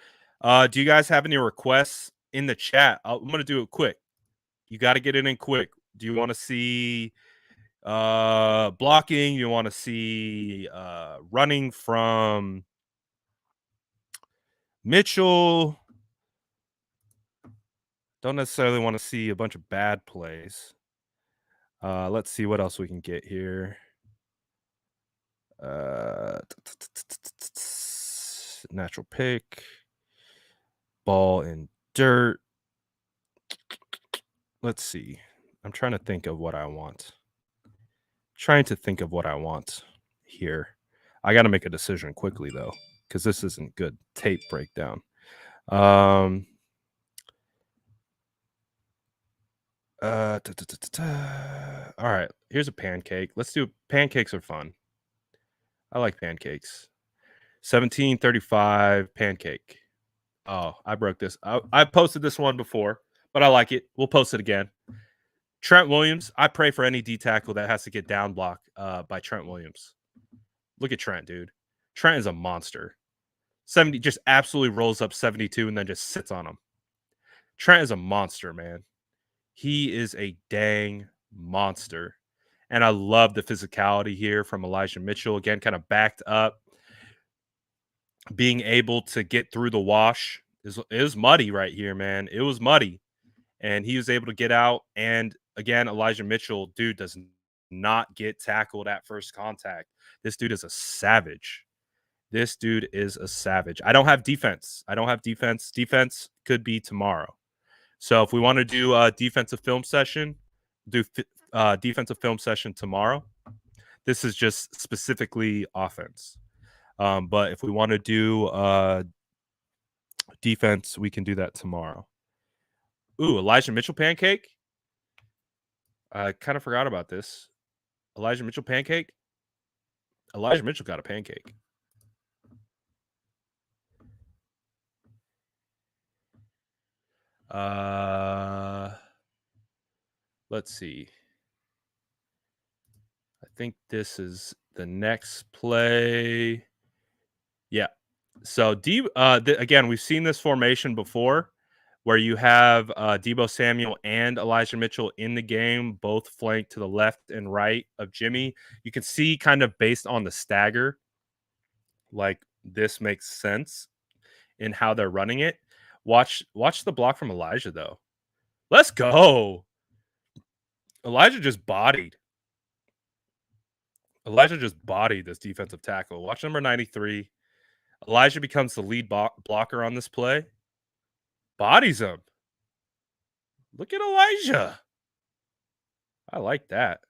Do you guys have any requests in the chat? I'm going to do it quick. You got to get it in quick. Do you want to see blocking? You want to see running from Mitchell? Don't necessarily want to see a bunch of bad plays. Let's see what else we can get here. Natural pick. Ball in dirt. Let's see. I'm trying to think of what I want. Here. I got to make a decision quickly, though, because this isn't good tape breakdown. All right, here's a pancake. Let's do pancakes are fun. I like pancakes. 1735 pancake. Oh, I broke this. I posted this one before, but I like it. We'll post it again. Trent Williams. I pray for any D tackle that has to get down blocked by Trent Williams. Look at Trent, dude. Trent is a monster. 70 just absolutely rolls up 72 and then just sits on him. Trent is a monster, man. He is a dang monster. And I love the physicality here from Elijah Mitchell. Again, kind of backed up. Being able to get through the wash. It was muddy right here, man. It was muddy. And he was able to get out. And again, Elijah Mitchell, dude, does not get tackled at first contact. This dude is a savage. I don't have defense. Defense could be tomorrow. So if we want to do a defensive film session, defensive film session tomorrow. This is just specifically offense. But if we want to do defense, we can do that tomorrow. Ooh, Elijah Mitchell pancake. I kind of forgot about this. Elijah Mitchell pancake. Elijah Mitchell got a pancake. Let's see. I think this is the next play. Yeah. So again, we've seen this formation before where you have Deebo Samuel and Elijah Mitchell in the game, both flanked to the left and right of Jimmy. You can see kind of based on the stagger, like this makes sense in how they're running it. Watch the block from Elijah, though. Let's go. Elijah just bodied. Elijah just bodied this defensive tackle. Watch number 93. Elijah becomes the lead blocker on this play. Bodies him. Look at Elijah. I like that.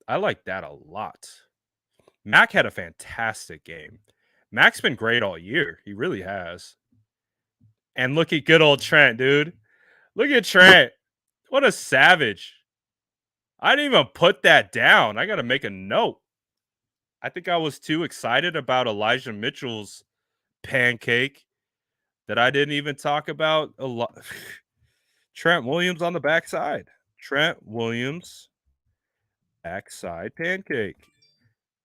I like that a lot. Mac had a fantastic game. Mac's been great all year. He really has. And look at good old Trent, dude. Look at Trent. What a savage. I didn't even put that down. I got to make a note. I think I was too excited about Elijah Mitchell's pancake that I didn't even talk about a lot. Trent Williams on the backside. Trent Williams backside pancake.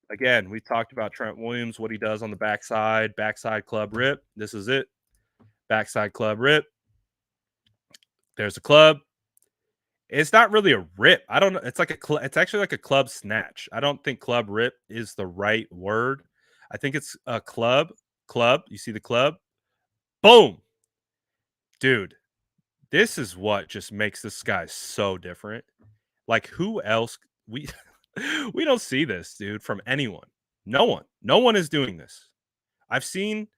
Again, we talked about Trent Williams, what he does on the backside club rip. This is it. Backside club rip. There's a club. It's not really a rip. I don't know. It's like it's actually like a club snatch. I don't think club rip is the right word. I think it's a club. Club. You see the club? Boom. Dude, this is what just makes this guy so different. Like, who else we we don't see this, dude, from anyone. No one. No one is doing this. I've seen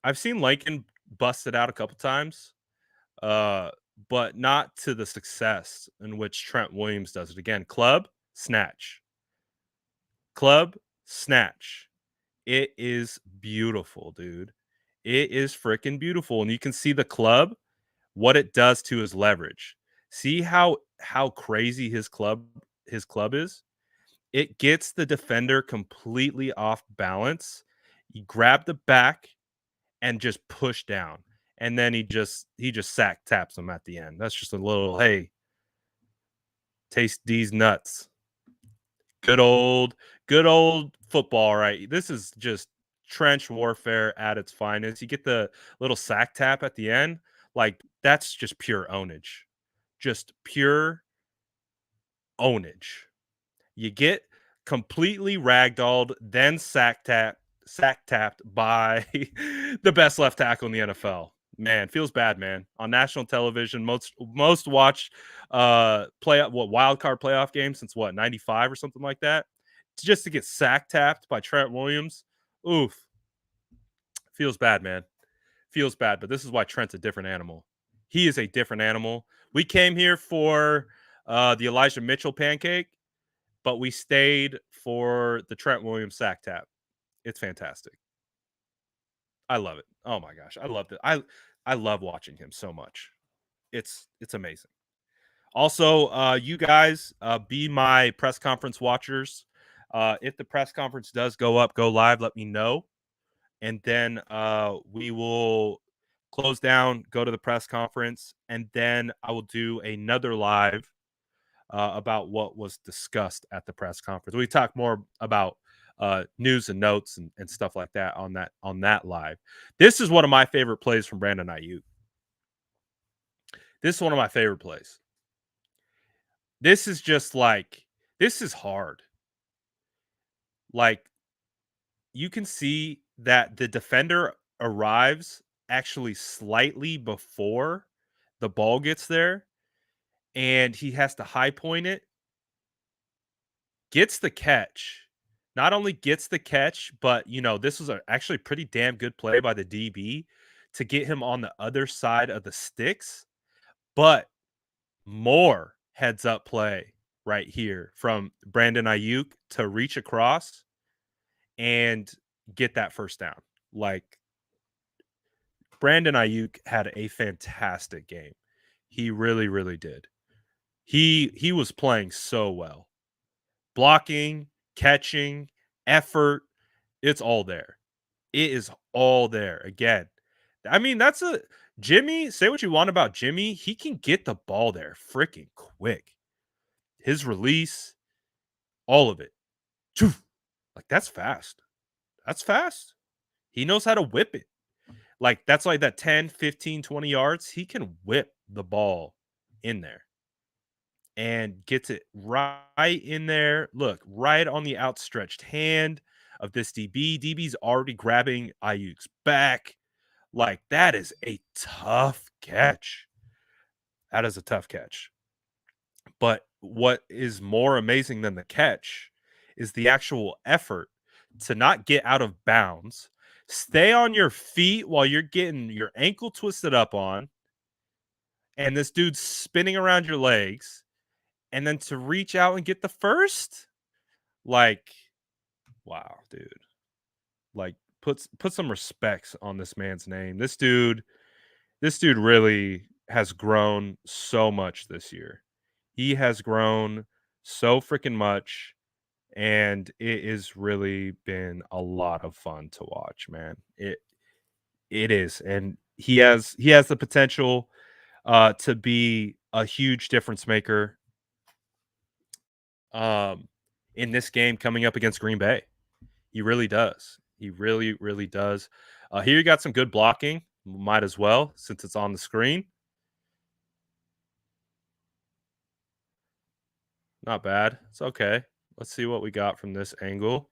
Lincoln busted out a couple times. But not to the success in which Trent Williams does it. Again, club, snatch. Club, snatch. It is beautiful, dude. It is freaking beautiful. And you can see the club, what it does to his leverage. See how crazy his club is? It gets the defender completely off balance. You grab the back and just push down. And then he just sack taps him at the end. That's just a little, hey, taste these nuts. Good old football, right? This is just trench warfare at its finest. You get the little sack tap at the end. Like, that's just pure ownage. Just pure ownage. You get completely ragdolled, then sack tapped by the best left tackle in the NFL. Man, feels bad, man. On national television, most watched wild card playoff game since 95 or something like that. Just to get sack tapped by Trent Williams. Oof. Feels bad, man. Feels bad, but this is why Trent's a different animal. He is a different animal. We came here for the Elijah Mitchell pancake, but we stayed for the Trent Williams sack tap. It's fantastic. I love it. Oh my gosh, I loved it. I love watching him so much. It's amazing. Also, you guys be my press conference watchers. If the press conference does go live, let me know, and then we will close down, go to the press conference, and then I will do another live about what was discussed at the press conference. We talk more about news and notes and stuff like that on that live. This is one of my favorite plays from Brandon Aiyuk. This is one of my favorite plays. This is just like, this is hard. Like, you can see that the defender arrives actually slightly before the ball gets there, and he has to high point it, gets the catch. Not only gets the catch, but, this was actually pretty damn good play by the DB to get him on the other side of the sticks. But more heads up play right here from Brandon Aiyuk to reach across and get that first down. Like, Brandon Aiyuk had a fantastic game. He really, really did. He was playing so well. Blocking, catching, effort, it's all there. It is all there. Again, I mean, that's a Jimmy. Say what you want about Jimmy. He can get the ball there freaking quick. His release, all of it. Like, that's fast. That's fast. He knows how to whip it. Like, that's like that 10, 15, 20 yards. He can whip the ball in there and gets it right in there. Look, right on the outstretched hand of this DB. DB's already grabbing Aiyuk's back. Like, that is a tough catch. That is a tough catch. But what is more amazing than the catch is the actual effort to not get out of bounds, stay on your feet while you're getting your ankle twisted up on, and this dude's spinning around your legs, and then to reach out and get the first? Like, wow, dude. Like, put some respects on this man's name. This dude really has grown so much this year. He has grown so freaking much, and it has really been a lot of fun to watch, man. It is, and he has the potential to be a huge difference maker um in this game coming up against Green Bay. He really does. He really, really does. Here you got some good blocking. Might as well, since it's on the screen. Not bad. It's okay. Let's see what we got from this angle.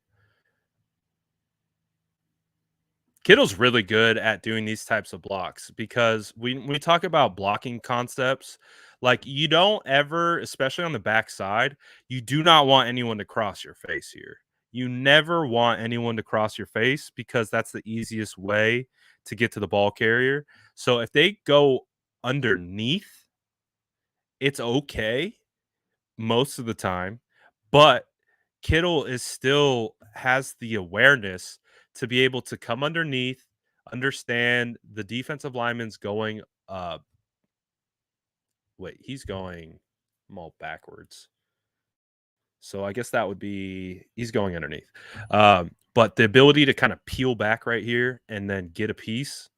Kittle's really good at doing these types of blocks because we talk about blocking concepts, like you don't ever, especially on the backside, you do not want anyone to cross your face here. You never want anyone to cross your face because that's the easiest way to get to the ball carrier. So if they go underneath, it's okay most of the time, but Kittle is still has the awareness to be able to come underneath, understand the defensive lineman's going wait, he's going I'm all backwards. So I guess that would be he's going underneath. But the ability to kind of peel back right here and then get a piece,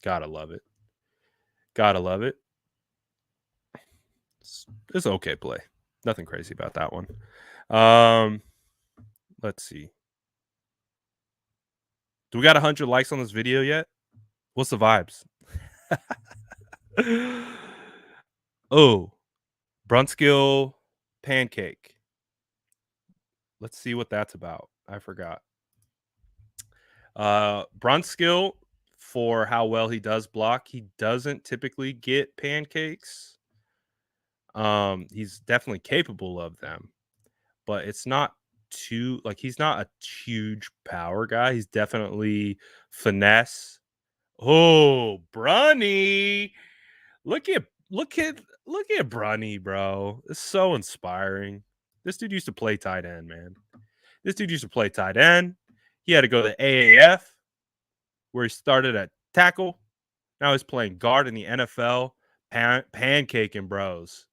gotta love it. Gotta love it. It's okay play. Nothing crazy about that one. Um, let's see. Do we got 100 likes on this video yet? What's the vibes? Oh, Brunskill pancake. Let's see what that's about. I forgot. Brunskill, for how well he does block, he doesn't typically get pancakes. He's definitely capable of them, but it's not too like he's not a huge power guy. He's definitely finesse. Oh, Brunny. Look at look at Brunny, bro. It's so inspiring. This dude used to play tight end, man. This dude used to play tight end. He had to go to AAF, where he started at tackle. Now he's playing guard in the NFL, pancaking bros.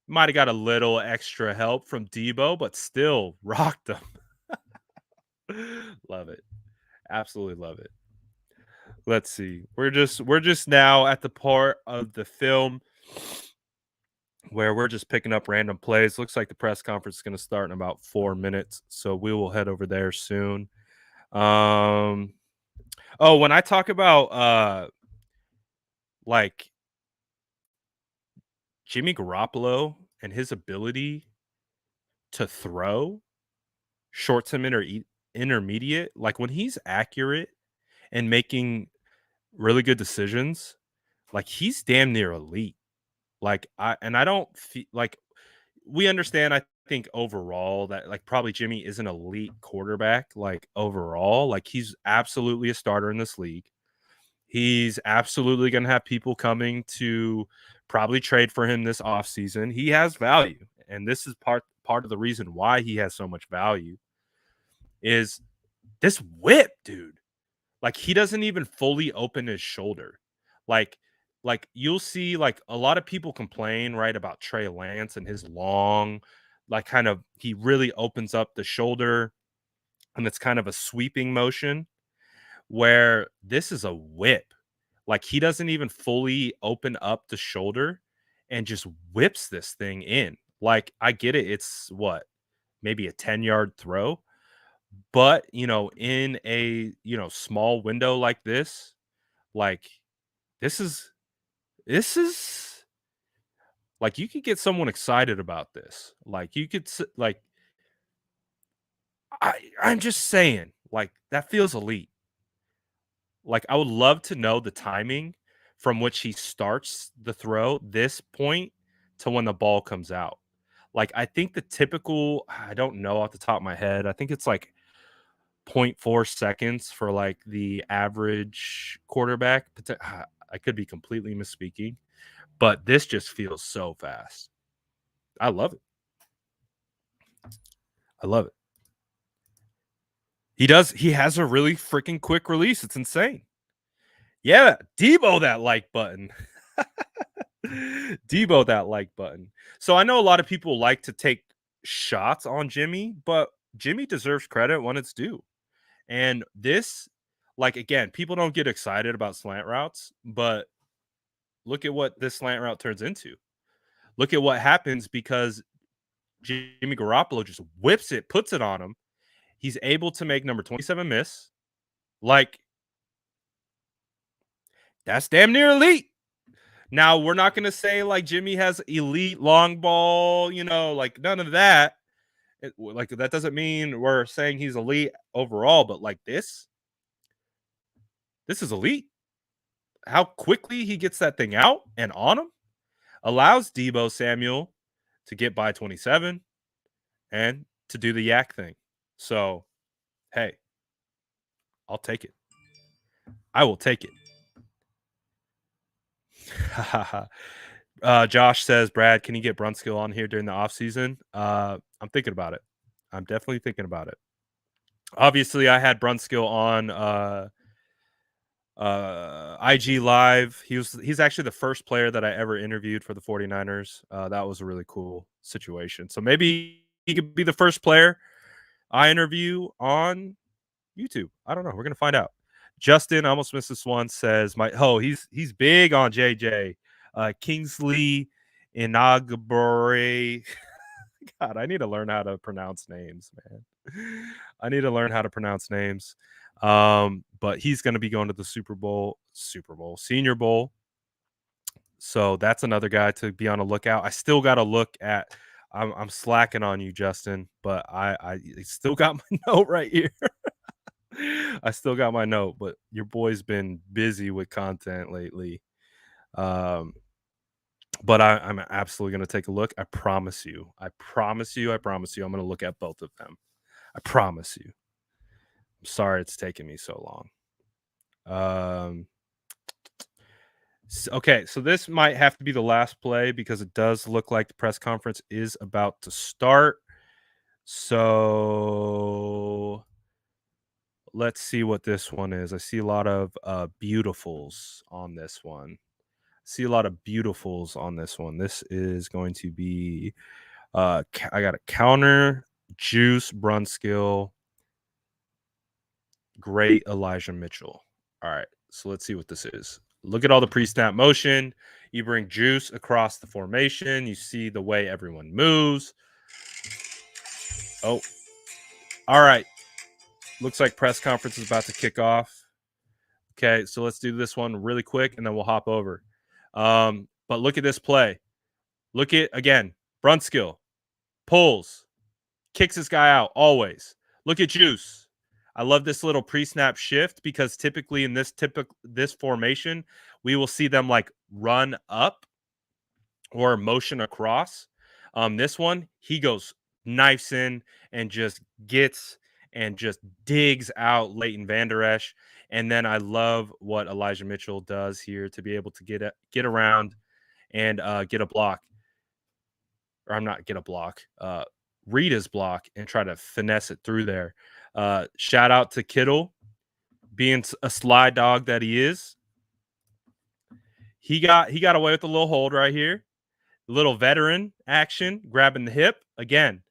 Might have got a little extra help from Debo, but still rocked them. Love it. Absolutely love it. Let's see. We're just now at the part of the film where we're just picking up random plays. Looks like the press conference is going to start in about 4 minutes, so we will head over there soon. Oh, when I talk about like Jimmy Garoppolo and his ability to throw short to intermediate, like when he's accurate and making really good decisions, like he's damn near elite. Like I don't feel like we understand. I think overall that like probably Jimmy is an elite quarterback. Like overall, like he's absolutely a starter in this league. He's absolutely going to have people coming to probably trade for him this offseason. He has value, and this is part of the reason why he has so much value is this whip, dude. Like he doesn't even fully open his shoulder. Like like you'll see like a lot of people complain right about Trey Lance and his long like kind of he really opens up the shoulder and it's kind of a sweeping motion where this is a whip. Like he doesn't even fully open up the shoulder and just whips this thing in. Like I get it. It's what, maybe a 10-yard throw, but in a small window like this, like this is like you could get someone excited about this. Like you could like I'm just saying, like that feels elite. Like, I would love to know the timing from which he starts the throw, this point to when the ball comes out. Like, I think the typical, I don't know off the top of my head. I think it's like 0.4 seconds for like the average quarterback. I could be completely misspeaking, but this just feels so fast. I love it. I love it. He has a really freaking quick release. It's insane. Yeah, Debo that like button. Debo that like button. So I know a lot of people like to take shots on Jimmy, but Jimmy deserves credit when it's due. And this, like, again, people don't get excited about slant routes, but look at what this slant route turns into. Look at what happens because Jimmy Garoppolo just whips it, puts it on him. He's able to make number 27 miss. Like, that's damn near elite. Now, we're not going to say like Jimmy has elite long ball, like none of that. Like, that doesn't mean we're saying he's elite overall, but like this is elite. How quickly he gets that thing out and on him allows Debo Samuel to get by 27 and to do the yak thing. So, hey, I'll take it. I will take it. Josh says, Brad, can you get Brunskill on here during the offseason? I'm thinking about it. I'm definitely thinking about it. Obviously, I had Brunskill on IG Live. He's actually the first player that I ever interviewed for the 49ers. That was a really cool situation. So maybe he could be the first player I interview on YouTube. I don't know. We're gonna find out. Justin, I almost missed this one, says he's big on JJ. Kingsley Inagbore. God, I need to learn how to pronounce names, man. I need to learn how to pronounce names. But he's going to be going to the Senior Bowl. So that's another guy to be on a lookout. I still got to look at. I'm slacking on you, Justin, but I still got my note right here. I still got my note, but your boy's been busy with content lately. But I'm absolutely going to take a look. I promise you. I'm going to look at both of them. I promise you. I'm sorry it's taking me so long. Okay, so this might have to be the last play because it does look like the press conference is about to start. So let's see what this one is. I see a lot of beautifuls on this one. This is going to be I got a counter, Juice, Brunskill, great Elijah Mitchell. All right, so let's see what this is. Look at all the pre-snap motion. You bring Juice across the formation. You see the way everyone moves. Oh, all right. Looks like press conference is about to kick off. Okay, so let's do this one really quick, and then we'll hop over. But look at this play. Look at, again, Brunskill pulls, kicks this guy out always. Look at Juice. I love this little pre-snap shift because typically in this formation, we will see them like run up or motion across. This one, he goes knifes in and just gets and just digs out Leighton Vander Esch. And then I love what Elijah Mitchell does here to be able to get around and get a block. Or I'm not get a block. Read his block and try to finesse it through there. Shout out to Kittle, being a sly dog that he is. He got away with a little hold right here. Little veteran action, grabbing the hip. Again,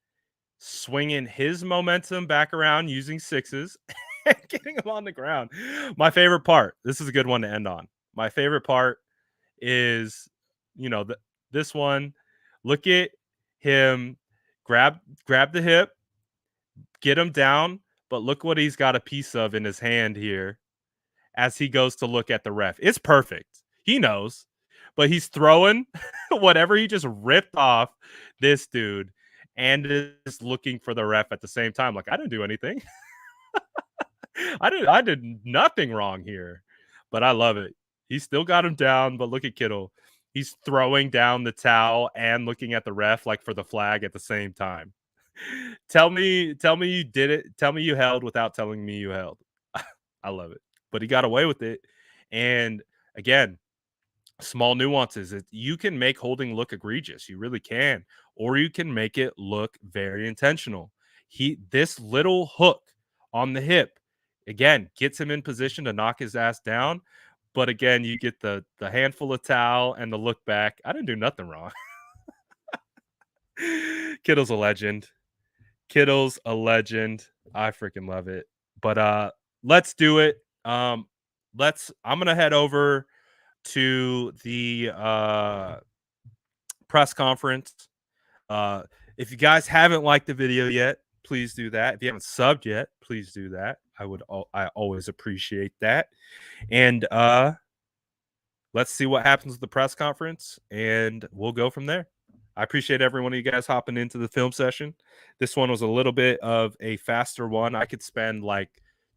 swinging his momentum back around using sixes and getting him on the ground. My favorite part, this is a good one to end on. My favorite part is, this one. Look at him grab the hip, get him down, but look what he's got a piece of in his hand here as he goes to look at the ref. It's perfect. He knows, but he's throwing whatever he just ripped off this dude and is looking for the ref at the same time. Like, I didn't do anything. I did nothing wrong here, but I love it. He still got him down, but look at Kittle. He's throwing down the towel and looking at the ref like for the flag at the same time. Tell me you did it. Tell me you held without telling me you held. I love it. But he got away with it. And again, small nuances. You can make holding look egregious. You really can. Or you can make it look very intentional. This little hook on the hip, again, gets him in position to knock his ass down. But again, you get the handful of towel and the look back. I didn't do nothing wrong. Kittle's a legend. Kittle's a legend. I freaking love it. But let's do it. I'm gonna head over to the press conference. If you guys haven't liked the video yet, please do that. If you haven't subbed yet, please do that. I always appreciate that. And let's see what happens with the press conference, and we'll go from there. I appreciate every one of you guys hopping into the film session. This one was a little bit of a faster one. I could spend like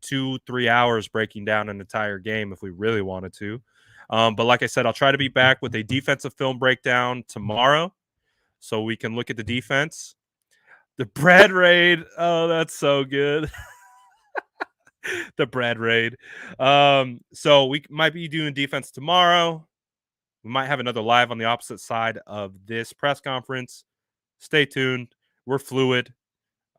2-3 hours breaking down an entire game if we really wanted to. But like I said, I'll try to be back with a defensive film breakdown tomorrow so we can look at the defense. The bread raid. Oh, that's so good. The bread raid. So we might be doing defense tomorrow. We might have another live on the opposite side of this press conference. Stay tuned. We're fluid,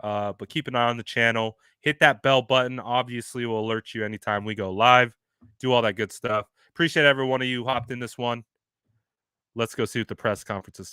but keep an eye on the channel. Hit that bell button. Obviously, we'll alert you anytime we go live. Do all that good stuff. Appreciate every one of you who hopped in this one. Let's go see what the press conference is